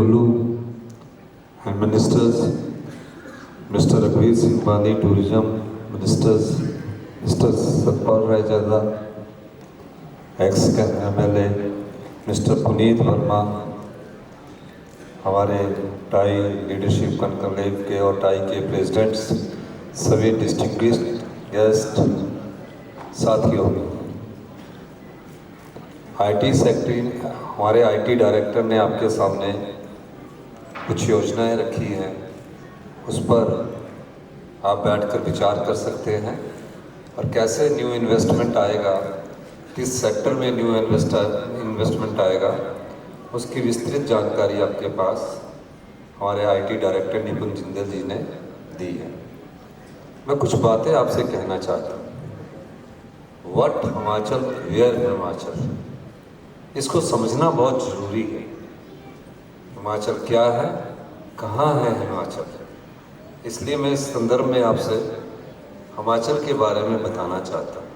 Kullu and ministers, Mr. Raghuveer Singh Bali, tourism ministers, Mr. Satpal Rai Jadha, ex-MLA, Mr. Puneet Verma, हमारे tie leadership conclave के और tie के presidents, सभी distinguished guest, साथियों, IT secretary, हमारे IT director ने आपके सामने कुछ योजनाएं रखी हैं, उस पर आप बैठकर विचार कर सकते हैं और कैसे न्यू इन्वेस्टमेंट आएगा, किस सेक्टर में न्यू इन्वेस्टमेंट आएगा, उसकी विस्तृत जानकारी आपके पास हमारे आईटी डायरेक्टर निपुण जिंदल जी ने दी है। मैं कुछ बातें आपसे कहना चाहता हूँ। व्हाट हिमाचल, वेयर हिमाचल, इसको समझना बहुत ज़रूरी है। हिमाचल क्या है, कहाँ है हिमाचल, इसलिए मैं इस संदर्भ में आपसे हिमाचल के बारे में बताना चाहता हूँ।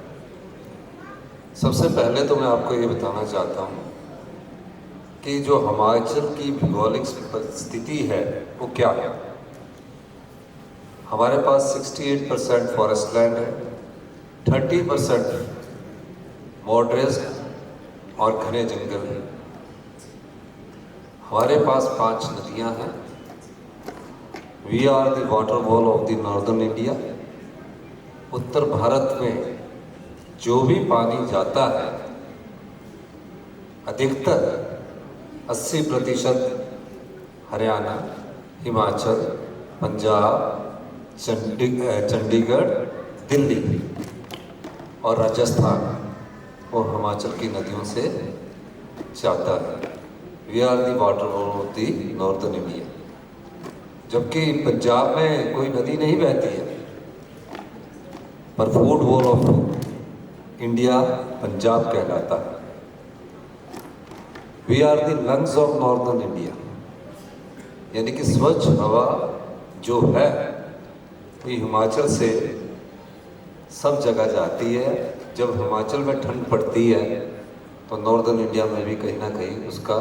सबसे पहले तो मैं आपको ये बताना चाहता हूँ कि जो हिमाचल की भौगोलिक स्थिति है वो क्या है। हमारे पास 68% फॉरेस्ट लैंड है, 30% मॉडरेस्ट और घने जंगल हैं। हमारे पास 5 नदियां हैं। We are the water wall of the northern India. उत्तर भारत में जो भी पानी जाता है, अधिकतर 80% हरियाणा, हिमाचल, पंजाब, चंडीगढ़, दिल्ली और राजस्थान वो हिमाचल की नदियों से जाता है। We are the water wall of the northern India. जबकि पंजाब में कोई नदी नहीं बहती है, पर food wall of India Punjab कहलाता है। We are the lungs of northern India, यानी कि स्वच्छ हवा जो है वो हिमाचल से सब जगह जाती है। जब हिमाचल में ठंड पड़ती है तो नॉर्दर्न इंडिया में भी कहीं ना कहीं उसका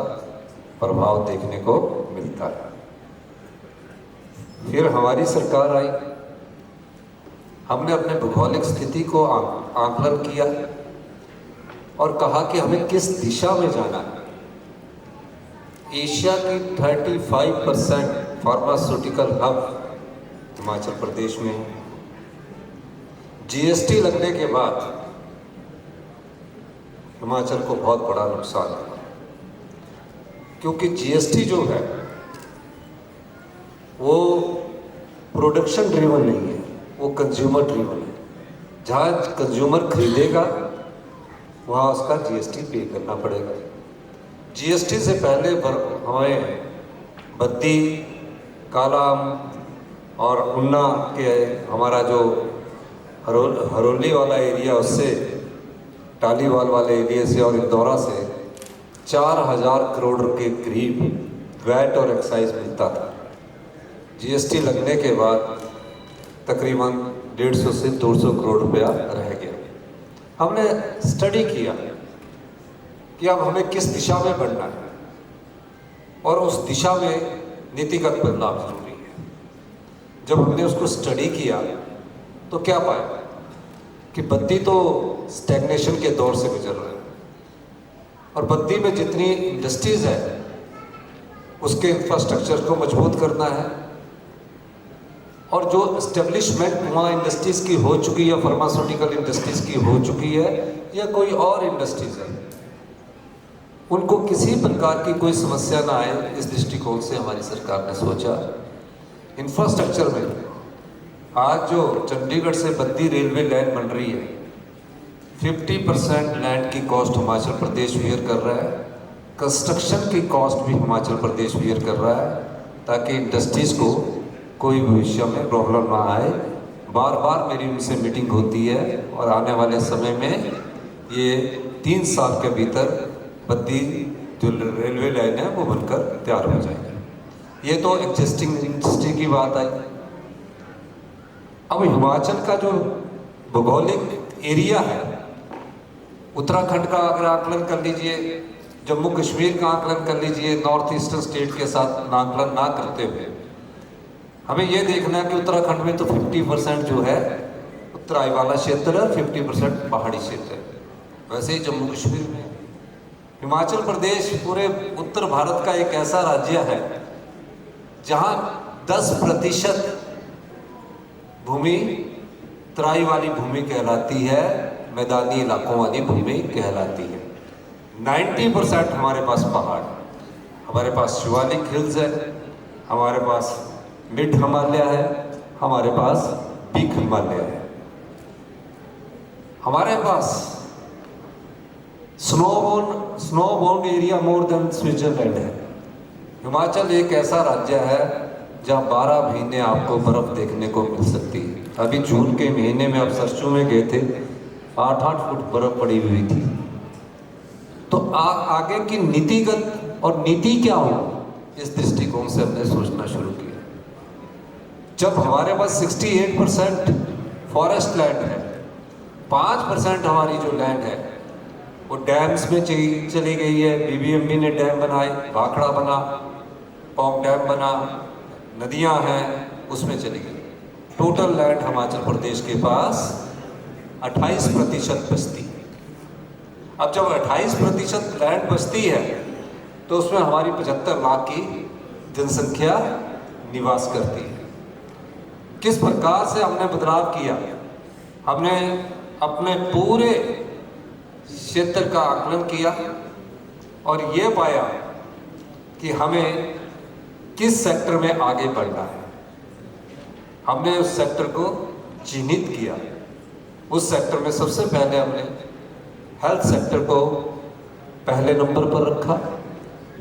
प्रभाव देखने को मिलता है। फिर हमारी सरकार आई, हमने अपने भौगोलिक स्थिति को आकलन किया और कहा कि हमें किस दिशा में जाना है। एशिया की 35% फार्मास्यूटिकल हब हिमाचल प्रदेश में है। जीएसटी लगने के बाद हिमाचल को बहुत बड़ा नुकसान है, क्योंकि जीएसटी जो है वो प्रोडक्शन ड्रिवन नहीं है, वो कंज्यूमर ड्रिवन है। जहाँ कंज्यूमर खरीदेगा वहाँ उसका जीएसटी पे करना पड़ेगा। जीएसटी से पहले हमें बद्दी, कालाम और उन्ना के हमारा जो हरोली वाला एरिया, उससे टालीवाल वाले एरिया से और इंदौरा से 4000 करोड़ के करीब वैट और एक्साइज मिलता था। जीएसटी लगने के बाद तकरीबन 150 से 200 करोड़ रुपया रह गया। हमने स्टडी किया कि अब हमें किस दिशा में बढ़ना है और उस दिशा में नीतिगत बदलाव जरूरी है। जब हमने उसको स्टडी किया तो क्या पाया कि बद्दी तो स्टैग्नेशन के दौर से गुजर रहा है और बद्दी में जितनी इंडस्ट्रीज है उसके इंफ्रास्ट्रक्चर को मजबूत करना है और जो एस्टेब्लिशमेंट वहाँ इंडस्ट्रीज की हो चुकी है, फार्मास्यूटिकल इंडस्ट्रीज की हो चुकी है या कोई और इंडस्ट्रीज है, उनको किसी प्रकार की कोई समस्या ना आए, इस दृष्टिकोण से हमारी सरकार ने सोचा। इंफ्रास्ट्रक्चर में आज जो चंडीगढ़ से बद्दी रेलवे लाइन बन रही है, 50% लैंड की कॉस्ट हिमाचल प्रदेश बियर कर रहा है, कंस्ट्रक्शन की कॉस्ट भी हिमाचल प्रदेश बियर कर रहा है, ताकि इंडस्ट्रीज को कोई भविष्य में प्रॉब्लम ना आए। बार बार मेरी उनसे मीटिंग होती है और आने वाले समय में ये 3 साल के भीतर बद्दी जो रेलवे लाइन है वो बनकर तैयार हो जाएगी। ये तो एग्जिस्टिंग इंडस्ट्री की बात आई। अब हिमाचल का जो भौगोलिक एरिया है, उत्तराखंड का अगर आकलन कर लीजिए जम्मू कश्मीर का आकलन कर लीजिए, नॉर्थ ईस्टर्न स्टेट के साथ आकलन ना करते हुए हमें ये देखना है कि उत्तराखंड में तो 50% जो है उत्तराई वाला क्षेत्र है, 50% पहाड़ी क्षेत्र है। वैसे ही जम्मू कश्मीर में, हिमाचल प्रदेश पूरे उत्तर भारत का एक ऐसा राज्य है जहां 10% भूमि तराई वाली भूमि कहलाती है, मैदानी इलाकों वाली भूमि कहलाती है। 90% हमारे पास पहाड़, हमारे पास शिवालिक हिल्स है, हमारे पास मिड हिमालय है, हमारे पास बिग हिमालय है, हमारे पास स्नोबोर्न एरिया मोर देन स्विट्जरलैंड है। हिमाचल एक ऐसा राज्य है जहाँ 12 महीने आपको बर्फ देखने को मिल सकती है। अभी जून के महीने में आप सरसों में गए थे, 8-8 फुट बर्फ पड़ी हुई थी। तो आगे की नीतिगत और नीति क्या हो, इस दृष्टिकोण से हमने सोचना शुरू किया। जब हमारे पास 68% फॉरेस्ट लैंड है, 5% हमारी जो लैंड है वो डैम्स में चली गई है। बीबीएमबी ने डैम बनाए, भाखड़ा बना, पौंग डैम बना, नदियां हैं उसमें चली गई। टोटल लैंड हिमाचल प्रदेश के पास 28% बचती है। अब जब 28% लैंड बचती है तो उसमें हमारी 75 लाख की जनसंख्या निवास करती है। किस प्रकार से हमने बदलाव किया, हमने अपने पूरे क्षेत्र का आकलन किया और ये पाया कि हमें किस सेक्टर में आगे बढ़ना है। हमने उस सेक्टर को चिन्हित किया। उस सेक्टर में सबसे पहले हमने हेल्थ सेक्टर को पहले नंबर पर रखा,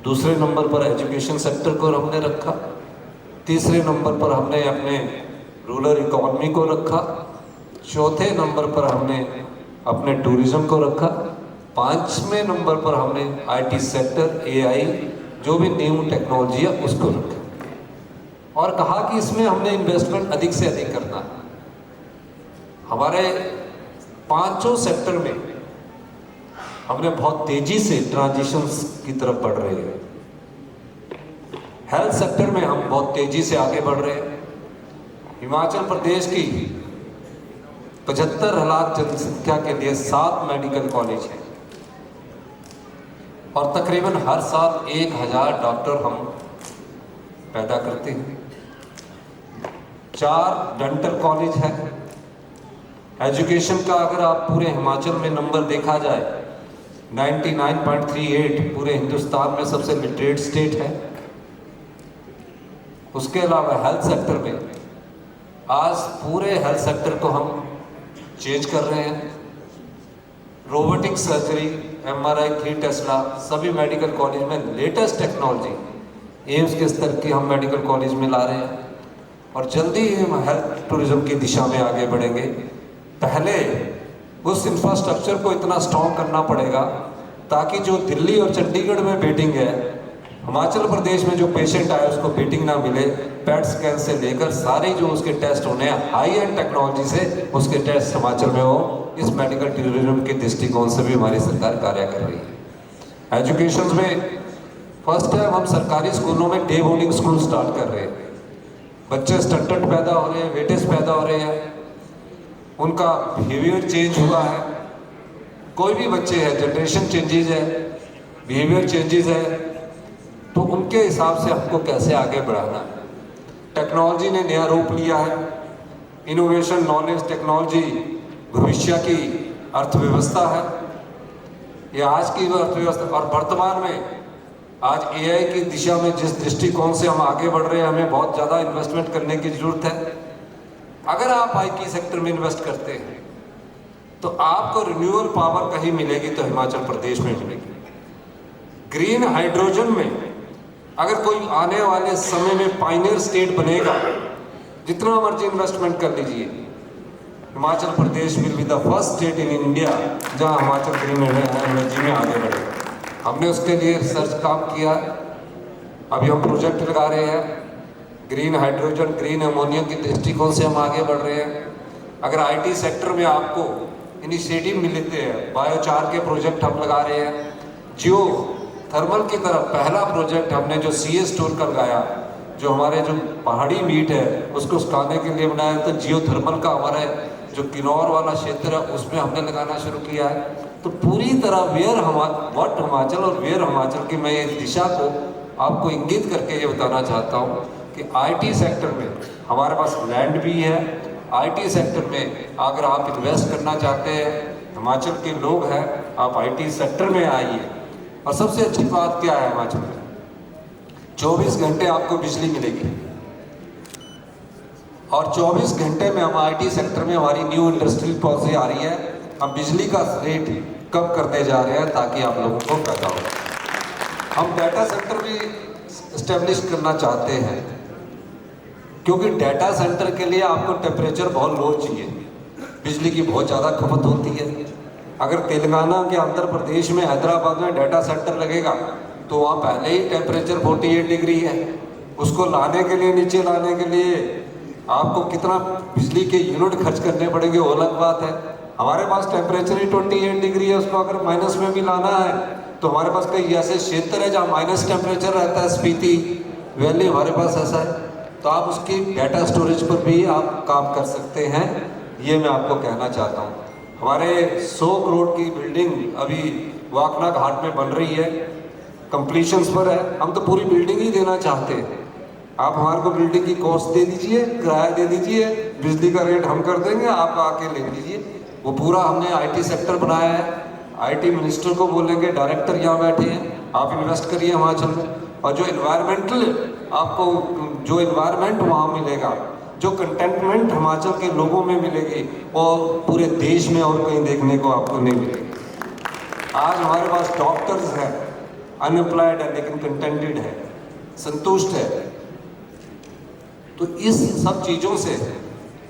दूसरे नंबर पर एजुकेशन सेक्टर को हमने रखा, तीसरे नंबर पर हमने अपने रूरल इकोनॉमी को रखा, चौथे नंबर पर हमने अपने टूरिज्म को रखा, 5वें नंबर पर हमने आईटी सेक्टर, एआई, जो भी न्यू टेक्नोलॉजी है उसको रखा और कहा कि इसमें हमने इन्वेस्टमेंट अधिक से अधिक करना है। हमारे 5 सेक्टर में हमने बहुत तेजी से ट्रांजिशंस की तरफ बढ़ रहे हैं। हेल्थ सेक्टर में हम बहुत तेजी से आगे बढ़ रहे हैं। हिमाचल प्रदेश की 75 लाख जनसंख्या के लिए 7 मेडिकल कॉलेज हैं और तकरीबन हर साल 1000 डॉक्टर हम पैदा करते हैं। 4 डेंटल कॉलेज है। एजुकेशन का अगर आप पूरे हिमाचल में नंबर देखा जाए 99.38, पूरे हिंदुस्तान में सबसे लिटरेट स्टेट है। उसके अलावा हेल्थ सेक्टर में आज पूरे हेल्थ सेक्टर को हम चेंज कर रहे हैं। रोबोटिक सर्जरी, एमआरआई, 3 टेस्ला, सभी मेडिकल कॉलेज में लेटेस्ट टेक्नोलॉजी एम्स के स्तर की हम मेडिकल कॉलेज में ला रहे हैं और जल्दी ही हम हेल्थ टूरिज्म की दिशा में आगे बढ़ेंगे। पहले उस इंफ्रास्ट्रक्चर को इतना स्ट्रॉन्ग करना पड़ेगा ताकि जो दिल्ली और चंडीगढ़ में वेटिंग है, हिमाचल प्रदेश में जो पेशेंट आए उसको वेटिंग ना मिले। पेट स्कैन से लेकर सारे जो उसके टेस्ट होने हैं, हाई एंड टेक्नोलॉजी से उसके टेस्ट हिमाचल में हो। इस मेडिकल टूरिज्म के दृष्टिकोण से भी हमारी सरकार कार्य कर रही है। एजुकेशन में फर्स्ट टाइम हम सरकारी स्कूलों में डे बोर्डिंग स्कूल स्टार्ट कर रहे हैं। बच्चे स्टंटेड पैदा हो रहे हैं, वेटेज पैदा हो रहे हैं, उनका बिहेवियर चेंज हुआ है। कोई भी बच्चे हैं, जनरेशन चेंजेज है, बिहेवियर चेंजेस है, तो उनके हिसाब से हमको कैसे आगे बढ़ाना है। टेक्नोलॉजी ने नया रूप लिया है। इनोवेशन, नॉलेज, टेक्नोलॉजी भविष्य की अर्थव्यवस्था है। ये आज की अर्थव्यवस्था और वर्तमान में आज एआई की दिशा में जिस दृष्टिकोण से हम आगे बढ़ रहे हैं, हमें बहुत ज़्यादा इन्वेस्टमेंट करने की ज़रूरत है। अगर आप आईटी सेक्टर में इन्वेस्ट करते हैं तो आपको रिन्यूएबल पावर कहीं मिलेगी तो हिमाचल प्रदेश में मिलेगी। ग्रीन हाइड्रोजन में अगर कोई आने वाले समय में पायनियर स्टेट बनेगा, जितना मर्जी इन्वेस्टमेंट कर लीजिए, Himachal Pradesh will be the first state in India जहां हिमाचल ग्रीन एनर्जी में आगे बढ़ेगा। हमने उसके लिए रिसर्च काम किया, अभी हम प्रोजेक्ट लगा रहे हैं। ग्रीन हाइड्रोजन, ग्रीन अमोनिया के दृष्टिकोण से हम आगे बढ़ रहे हैं। अगर आईटी सेक्टर में आपको इनिशिएटिव मिलते हैं, बायोचार के प्रोजेक्ट हम लगा रहे हैं, जियो थर्मल की तरफ पहला प्रोजेक्ट हमने जो सीए स्टोर का लगाया, जो हमारे जो पहाड़ी मीट है उसको सुखाने के लिए बनाया, तो जियो थर्मल का हमारे जो किन्नौर वाला क्षेत्र है उसमें हमने लगाना शुरू किया है। तो पूरी तरह वट हिमाचल और वेयर हिमाचल की मैं इस दिशा को आपको इंगित करके ये बताना चाहता हूँ कि आईटी सेक्टर में हमारे पास लैंड भी है। आईटी सेक्टर में अगर आप इन्वेस्ट करना चाहते हैं, हिमाचल के लोग हैं, आप आईटी सेक्टर में आइए। और सबसे अच्छी बात क्या है हिमाचल में, 24 घंटे आपको बिजली मिलेगी और 24 घंटे में हम आईटी सेक्टर में हमारी न्यू इंडस्ट्रियल पॉलिसी आ रही है, हम बिजली का रेट कम करते जा रहे हैं ताकि आप लोगों को फायदा हो। हम डाटा सेंटर भी इस्टेब्लिश करना चाहते हैं क्योंकि डाटा सेंटर के लिए आपको टेम्परेचर बहुत लो चाहिए, बिजली की बहुत ज़्यादा खपत होती है। अगर तेलंगाना के आंध्र प्रदेश में हैदराबाद में डाटा सेंटर लगेगा तो वहाँ पहले ही टेम्परेचर 48 डिग्री है, उसको लाने के लिए, नीचे लाने के लिए आपको कितना बिजली के यूनिट खर्च करने पड़ेंगे वो अलग बात है। हमारे पास टेम्परेचर ही 28 डिग्री है, उसको अगर माइनस में भी लाना है तो हमारे पास कई ऐसे क्षेत्र है जहाँ माइनस टेम्परेचर रहता है, स्पीति वैली हमारे पास ऐसा है, तो आप उसकी डाटा स्टोरेज पर भी आप काम कर सकते हैं। ये मैं आपको कहना चाहता हूँ। हमारे 100 करोड़ की बिल्डिंग अभी वाकना घाट में बन रही है, कंप्लीशंस पर है। हम तो पूरी बिल्डिंग ही देना चाहते हैं, आप हमारे को बिल्डिंग की कॉस्ट दे दीजिए, किराया दे दीजिए, बिजली का रेट हम कर देंगे, आप आके ले लीजिए। वो पूरा हमने आईटी सेक्टर बनाया है, आईटी मिनिस्टर को बोलेंगे, डायरेक्टर यहाँ बैठे हैं, आप इन्वेस्ट करिए हिमाचल में। और जो इन्वायरमेंटल आपको जो इन्वायरमेंट वहाँ मिलेगा, जो कंटेंटमेंट हिमाचल के लोगों में मिलेगी वो पूरे देश में और कहीं देखने को आपको नहीं मिलेगी। आज हमारे पास डॉक्टर्स हैं, अनएम्प्लॉयड है लेकिन कंटेंटेड है, संतुष्ट है। तो इस सब चीज़ों से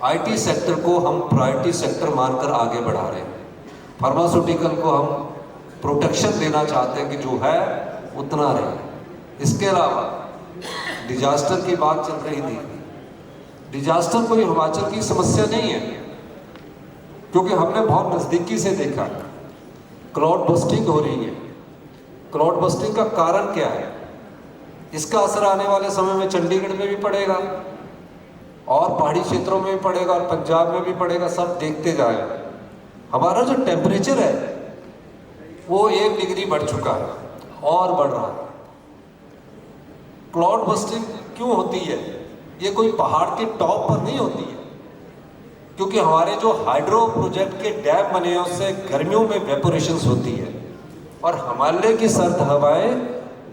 आईटी सेक्टर को हम प्रायोरिटी सेक्टर मानकर आगे बढ़ा रहे हैं। फार्मास्यूटिकल को हम प्रोटेक्शन देना चाहते हैं कि जो है उतना रहे। इसके अलावा डिजास्टर की बात चल रही थी, डिजास्टर कोई हिमाचल की समस्या नहीं है क्योंकि हमने बहुत नज़दीकी से देखा क्लाउड बस्टिंग हो रही है। क्लाउड बस्टिंग का कारण क्या है? इसका असर आने वाले समय में चंडीगढ़ में भी पड़ेगा और पहाड़ी क्षेत्रों में भी पड़ेगा और पंजाब में भी पड़ेगा, सब देखते जाए। हमारा जो टेम्परेचर है वो 1 डिग्री बढ़ चुका है और बढ़ रहा है। क्लाउड बस्टिंग क्यों होती है? ये कोई पहाड़ के टॉप पर नहीं होती है, क्योंकि हमारे जो हाइड्रो प्रोजेक्ट के डैम बने हैं उससे गर्मियों में वेपोरेशंस होती है और हिमालय की सर्द हवाएं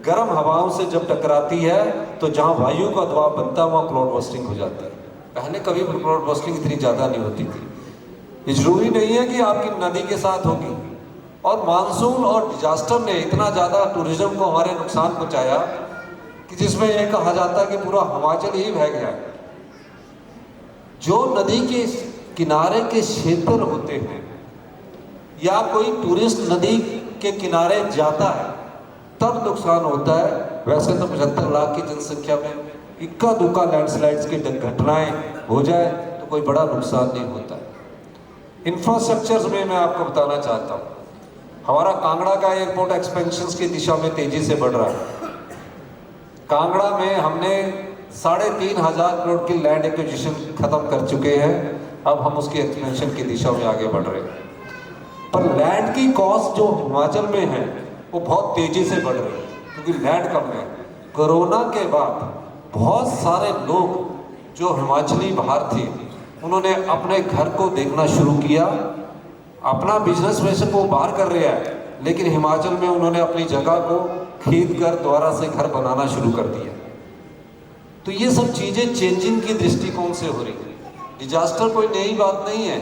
गर्म हवाओं से जब टकराती है तो जहाँ वायु का दबाव बनता है वहाँ क्लाउड बस्टिंग हो जाती है। पहले कभी क्लाउड बस्टिंग इतनी ज़्यादा नहीं होती थी। ये जरूरी नहीं है कि आपकी नदी के साथ होगी। और मानसून और डिजास्टर ने इतना ज़्यादा टूरिज्म को हमारे नुकसान पहुँचाया कि जिसमें यह कहा जाता है कि पूरा हिमाचल ही बह गया। जो नदी के किनारे के क्षेत्र होते हैं या कोई टूरिस्ट नदी के किनारे जाता है तब नुकसान होता है। वैसे तो 75 लाख की जनसंख्या में इक्का दुक्का लैंडस्लाइड्स की घटनाएं हो जाए तो कोई बड़ा नुकसान नहीं होता है। इंफ्रास्ट्रक्चर्स में मैं आपको बताना चाहता हूँ, हमारा कांगड़ा का एयरपोर्ट एक्सपेंशन की दिशा में तेजी से बढ़ रहा है। कांगड़ा में हमने 3,500 करोड़ की लैंड एक्विजिशन खत्म कर चुके हैं, अब हम उसकी एक्सपेंशन की दिशा में आगे बढ़ रहे हैं। पर लैंड की कॉस्ट जो हिमाचल में है वो बहुत तेजी से बढ़ रही है क्योंकि लैंड कम है। कोरोना के बाद बहुत सारे लोग जो हिमाचली बाहर थे उन्होंने अपने घर को देखना शुरू किया। अपना बिजनेस वैसे वो बाहर कर रहे हैं लेकिन हिमाचल में उन्होंने अपनी जगह को खरीद कर दोबारा से घर बनाना शुरू कर दिया। तो ये सब चीज़ें चेंजिंग की दृष्टिकोण से हो रही है। डिजास्टर कोई नई बात नहीं है,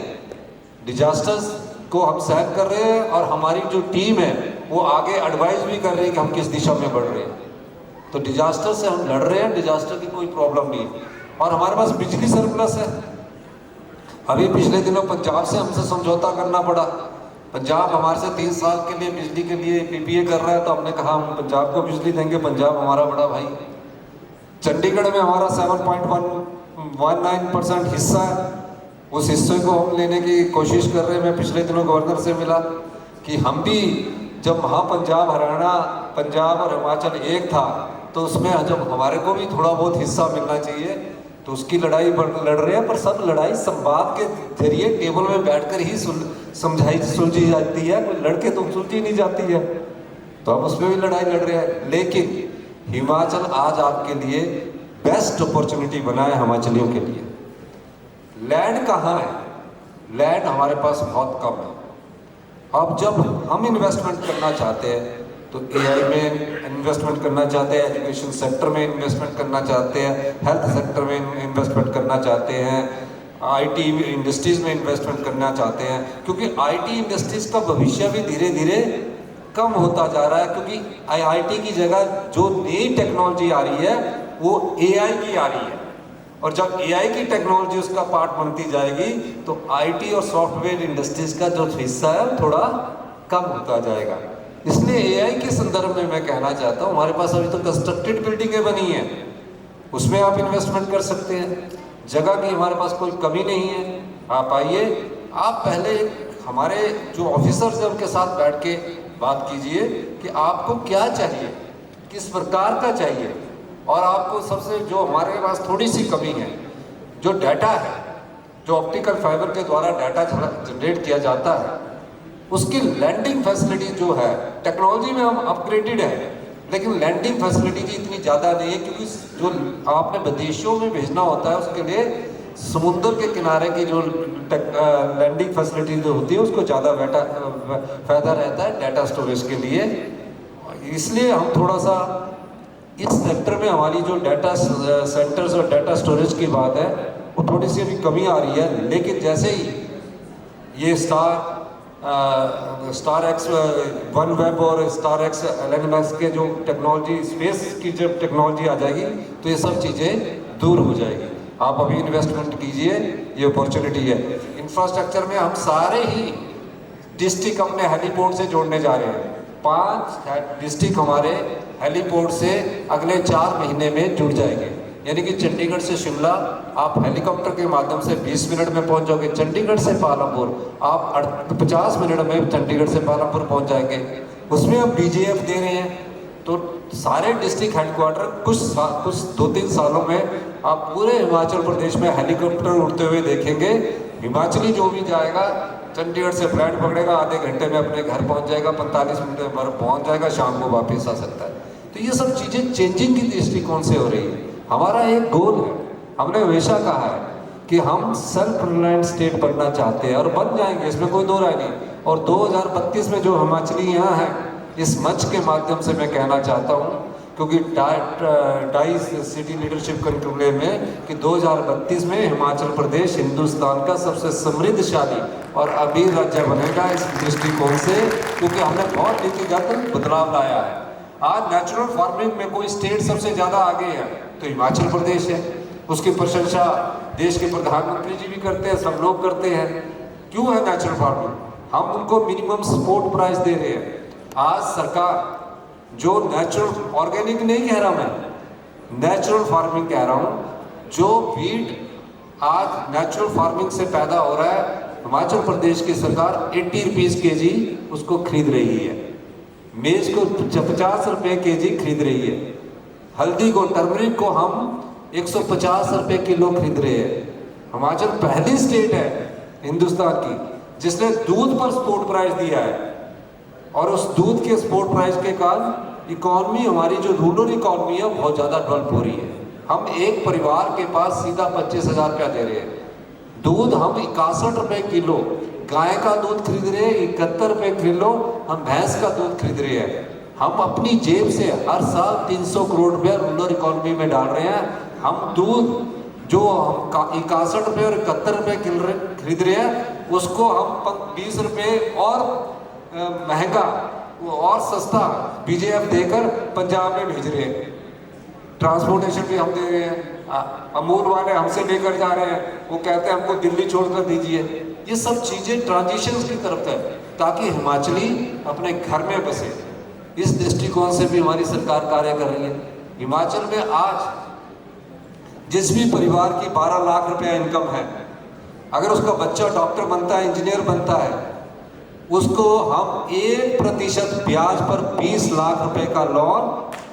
डिजास्टर्स को हम सहन कर रहे हैं और हमारी जो टीम है वो आगे एडवाइस भी कर रही है कि हम किस दिशा में बढ़ रहे हैं। तो डिजास्टर से हम लड़ रहे हैं, डिजास्टर की कोई प्रॉब्लम नहीं है। और हमारे पास बिजली सरप्लस है। अभी पिछले दिनों पंजाब से हमसे समझौता करना पड़ा। पंजाब हमारे से 3 साल के लिए बिजली के लिए पीपीए कर रहा है, तो हमने कहा हम पंजाब को बिजली देंगे, पंजाब हमारा बड़ा भाई। चंडीगढ़ में हमारा 7.19% हिस्सा है, उस हिस्से को हम लेने की कोशिश कर रहे हैं। मैं पिछले दिनों गवर्नर से मिला कि हम भी जब पंजाब हरियाणा, पंजाब और हिमाचल एक था, तो उसमें जब हमारे को भी थोड़ा बहुत हिस्सा मिलना चाहिए, तो उसकी लड़ाई लड़ रहे हैं। पर सब लड़ाई संवाद के जरिए टेबल में बैठकर ही सुलझी जाती है, कोई लड़के तो सुलझी नहीं जाती है, तो हम उसमें भी लड़ाई लड़ रहे हैं। लेकिन हिमाचल आज आपके लिए बेस्ट अपॉर्चुनिटी बना है हिमाचलियों के लिए। लैंड कहाँ है? लैंड हमारे पास बहुत कम है। अब जब हम इन्वेस्टमेंट करना चाहते हैं तो एआई में इन्वेस्टमेंट करना चाहते हैं, एजुकेशन सेक्टर में इन्वेस्टमेंट करना चाहते हैं, हेल्थ सेक्टर में इन्वेस्टमेंट करना चाहते हैं, आईटी इंडस्ट्रीज़ में इन्वेस्टमेंट करना चाहते हैं, क्योंकि आईटी इंडस्ट्रीज़ का भविष्य भी धीरे धीरे कम होता जा रहा है, क्योंकि आईटी की जगह जो नई टेक्नोलॉजी आ रही है वो एआई की आ रही है, और जब एआई की टेक्नोलॉजी उसका पार्ट बनती जाएगी तो आईटी और सॉफ्टवेयर इंडस्ट्रीज का जो हिस्सा है थोड़ा कम होता जाएगा। इसलिए एआई के संदर्भ में मैं कहना चाहता हूँ, हमारे पास अभी तो कंस्ट्रक्टेड बिल्डिंगें बनी हैं, उसमें आप इन्वेस्टमेंट कर सकते हैं। जगह की हमारे पास कोई कमी नहीं है, आप आइए। आप पहले हमारे जो ऑफिसर्स हैं उनके साथ बैठ के बात कीजिए कि आपको क्या चाहिए, किस प्रकार का चाहिए, और आपको सबसे जो हमारे पास थोड़ी सी कमी है, जो डाटा है, जो ऑप्टिकल फाइबर के द्वारा डाटा जनरेट किया जाता है, उसकी लैंडिंग फैसिलिटी जो है, टेक्नोलॉजी में हम अपग्रेडेड है, लेकिन लैंडिंग फैसिलिटी की इतनी ज़्यादा नहीं है, क्योंकि जो आपने विदेशों में भेजना होता है उसके लिए समुद्र के किनारे की जो लैंडिंग फैसिलिटी जो होती है उसको ज़्यादा फायदा रहता है डाटा स्टोरेज के लिए। इसलिए हम थोड़ा सा इस सेक्टर में हमारी जो डाटा सेंटर्स और डाटा स्टोरेज की बात है वो थोड़ी सी अभी कमी आ रही है। लेकिन जैसे ही ये स्टार एक्स वन वेब और स्टार एक्स LNMS के जो टेक्नोलॉजी, स्पेस की जब टेक्नोलॉजी आ जाएगी तो ये सब चीज़ें दूर हो जाएगी। आप अभी इन्वेस्टमेंट कीजिए, ये अपॉर्चुनिटी है। इंफ्रास्ट्रक्चर में हम सारे ही डिस्ट्रिक्ट अपने हेलीपोर्ट से जोड़ने जा रहे हैं। 5 डिस्ट्रिक्ट हमारे हेलीपोर्ट से अगले 4 महीने में जुड़ जाएंगे, यानी कि चंडीगढ़ से शिमला आप हेलीकॉप्टर के माध्यम से 20 मिनट में पहुंच जाओगे। चंडीगढ़ से पालमपुर आप 50 मिनट में चंडीगढ़ से पालमपुर पहुंच जाएंगे। उसमें हम BGF दे रहे हैं, तो सारे डिस्ट्रिक्ट हेडक्वार्टर कुछ 2-3 सालों में आप पूरे हिमाचल प्रदेश में हेलीकॉप्टर उड़ते हुए देखेंगे। हिमाचली जो भी जाएगा चंडीगढ़ से फ्लाइट पकड़ेगा, आधे घंटे में अपने घर पहुंच जाएगा, 45 मिनट में घर पहुंच जाएगा, शाम को वापस आ सकता है। तो ये सब चीज़ें चेंजिंग की दृष्टिकोण से हो रही है। हमारा एक गोल है, हमने हमेशा कहा है कि हम सेल्फ रिलायंट स्टेट बनना चाहते हैं और बन जाएंगे, इसमें कोई दो राय नहीं। और 2032 में जो हिमाचली यहाँ हैं, इस मंच के माध्यम से मैं कहना चाहता हूँ, क्योंकि डाइस सिटी लीडरशिप कॉन्क्लेव में कि 2032 में हिमाचल प्रदेश हिंदुस्तान का सबसे समृद्धशाली और अमीर राज्य बनेगा, इस दृष्टिकोण से, क्योंकि हमने बहुत नीतिगत बदलाव लाया है। आज नेचुरल फार्मिंग में कोई स्टेट सबसे ज़्यादा आगे है तो हिमाचल प्रदेश है। उसकी प्रशंसा देश के प्रधानमंत्री जी भी करते हैं, सब लोग करते हैं। क्यों है नेचुरल फार्मिंग? हम उनको मिनिमम सपोर्ट प्राइस दे रहे हैं। आज सरकार जो नेचुरल, ऑर्गेनिक नहीं कह रहा मैं, नेचुरल फार्मिंग कह रहा हूँ, जो वीट आज नेचुरल फार्मिंग से पैदा हो रहा है, हिमाचल प्रदेश की सरकार 80 रुपीज़ kg उसको खरीद रही है। मेज को 50 रुपये kg खरीद रही है। हल्दी को, टर्मरिक को हम 150 रुपये किलो खरीद रहे हैं। हिमाचल पहली स्टेट है हिंदुस्तान की जिसने दूध पर सपोर्ट प्राइस दिया है, और उस दूध के सपोर्ट प्राइस के कारण इकॉनमी, हमारी जो रूरल इकॉनमी है बहुत ज़्यादा डेवलप हो रही है। हम एक परिवार के पास सीधा 25,000 रुपया दे रहे हैं। दूध हम 61 रुपये किलो गाय का दूध खरीद रहे हैं, 71 रुपये किलो हम भैंस का दूध खरीद रहे हैं। हम अपनी जेब से हर साल 300 करोड़ रुपया रूरल इकॉनमी में डाल रहे हैं। हम दूध जो हम 61 रुपये और 71 रुपये किलो खरीद रहे हैं, उसको हम 20 रुपये और महंगा और सस्ता BGF देकर पंजाब में भेज रहे हैं। ट्रांसपोर्टेशन भी हम दे रहे हैं। अमूल वाले हमसे लेकर जा रहे हैं, वो कहते हैं हमको दिल्ली छोड़कर दीजिए। ये सब चीज़ें ट्रांजिशंस की तरफ है, ताकि हिमाचली अपने घर में बसे। इस दृष्टिकोण से भी हमारी सरकार कार्य कर रही है। हिमाचल में आज जिस भी परिवार की 12 लाख रुपया इनकम है, अगर उसका बच्चा डॉक्टर बनता है, इंजीनियर बनता है, उसको हम 1% ब्याज पर 20 लाख रुपए का लोन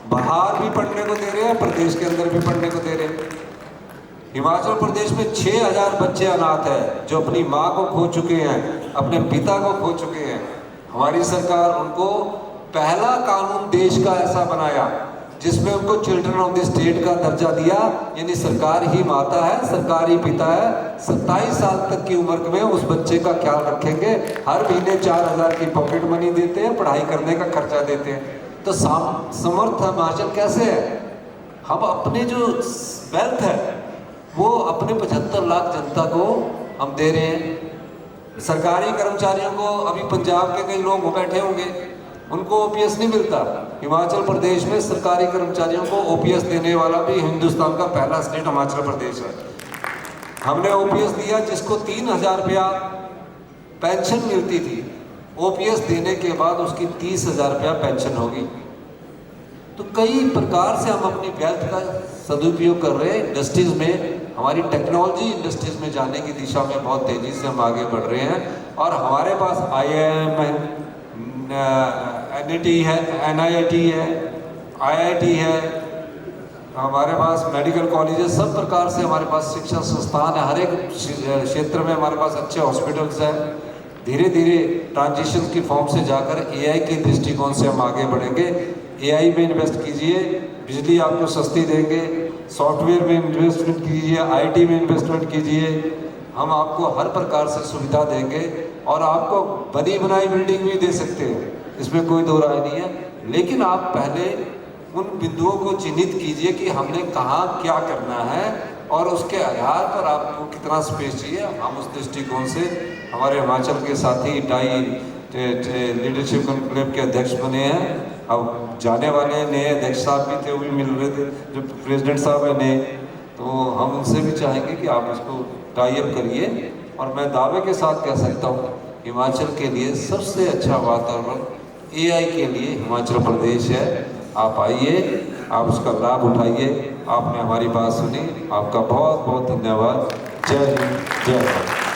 बाहर भी पढ़ने को दे रहे हैं, प्रदेश के अंदर भी पढ़ने को दे रहे हैं। हिमाचल प्रदेश में 6000 बच्चे अनाथ हैं जो अपनी माँ को खो चुके हैं, अपने पिता को खो चुके हैं। हमारी सरकार उनको पहला कानून देश का ऐसा बनाया जिसमें उनको चिल्ड्रन ऑफ द स्टेट का दर्जा दिया, यानी सरकार ही माता है, सरकार ही पिता है। 27 साल तक की उम्र में उस बच्चे का ख्याल रखेंगे, हर महीने 4000 की पॉकेट मनी देते हैं, पढ़ाई करने का खर्चा देते हैं। तो समर्थ हिमाचल कैसे है? हम अपने जो वेल्थ है वो अपने 75 लाख जनता को हम दे रहे हैं। सरकारी कर्मचारियों को, अभी पंजाब के कई लोग बैठे होंगे, उनको ओपीएस नहीं मिलता। हिमाचल प्रदेश में सरकारी कर्मचारियों को ओपीएस देने वाला भी हिंदुस्तान का पहला स्टेट हिमाचल प्रदेश है। हमने ओपीएस दिया जिसको 3000 रुपया पेंशन मिलती थी, ओपीएस देने के बाद उसकी 30,000 रुपया पेंशन होगी। तो कई प्रकार से हम अपनी वेल्थ का सदुपयोग कर रहे हैं। इंडस्ट्रीज में, हमारी टेक्नोलॉजी इंडस्ट्रीज में जाने की दिशा में बहुत तेज़ी से हम आगे बढ़ रहे हैं। और हमारे पास IIM है, NIT है, NIIT है, IIT है, हमारे पास मेडिकल कॉलेज है, सब प्रकार से हमारे पास शिक्षा संस्थान है। हर एक क्षेत्र में हमारे पास अच्छे हॉस्पिटल्स हैं। धीरे धीरे ट्रांजिशन की फॉर्म से जाकर AI के दृष्टिकोण से हम आगे बढ़ेंगे। AI में इन्वेस्ट कीजिए, बिजली आपको सस्ती देंगे, सॉफ्टवेयर में इन्वेस्टमेंट कीजिए, IT में इन्वेस्टमेंट कीजिए, हम आपको हर प्रकार से सुविधा देंगे और आपको बनी बनाई बिल्डिंग भी दे सकते हैं, इसमें कोई दो राय नहीं है। लेकिन आप पहले उन बिंदुओं को चिन्हित कीजिए कि हमने कहाँ क्या करना है और उसके आधार पर आपको कितना स्पेस चाहिए। हम उस दृष्टिकोण से हमारे हिमाचल के साथी टाई लीडरशिप कॉन्क्लेव के अध्यक्ष बने हैं। अब जाने वाले नए अध्यक्ष साहब भी थे, वो भी मिल रहे थे, जो प्रेसिडेंट साहब है नए, तो हम उनसे भी चाहेंगे कि आप इसको टाई अप करिए। और मैं दावे के साथ कह सकता हूँ हिमाचल के लिए सबसे अच्छा वातावरण AI के लिए हिमाचल प्रदेश है। आप आइए, आप उसका लाभ उठाइए। आपने हमारी बात सुनी, आपका बहुत बहुत धन्यवाद। जय हिंद, जय भारत।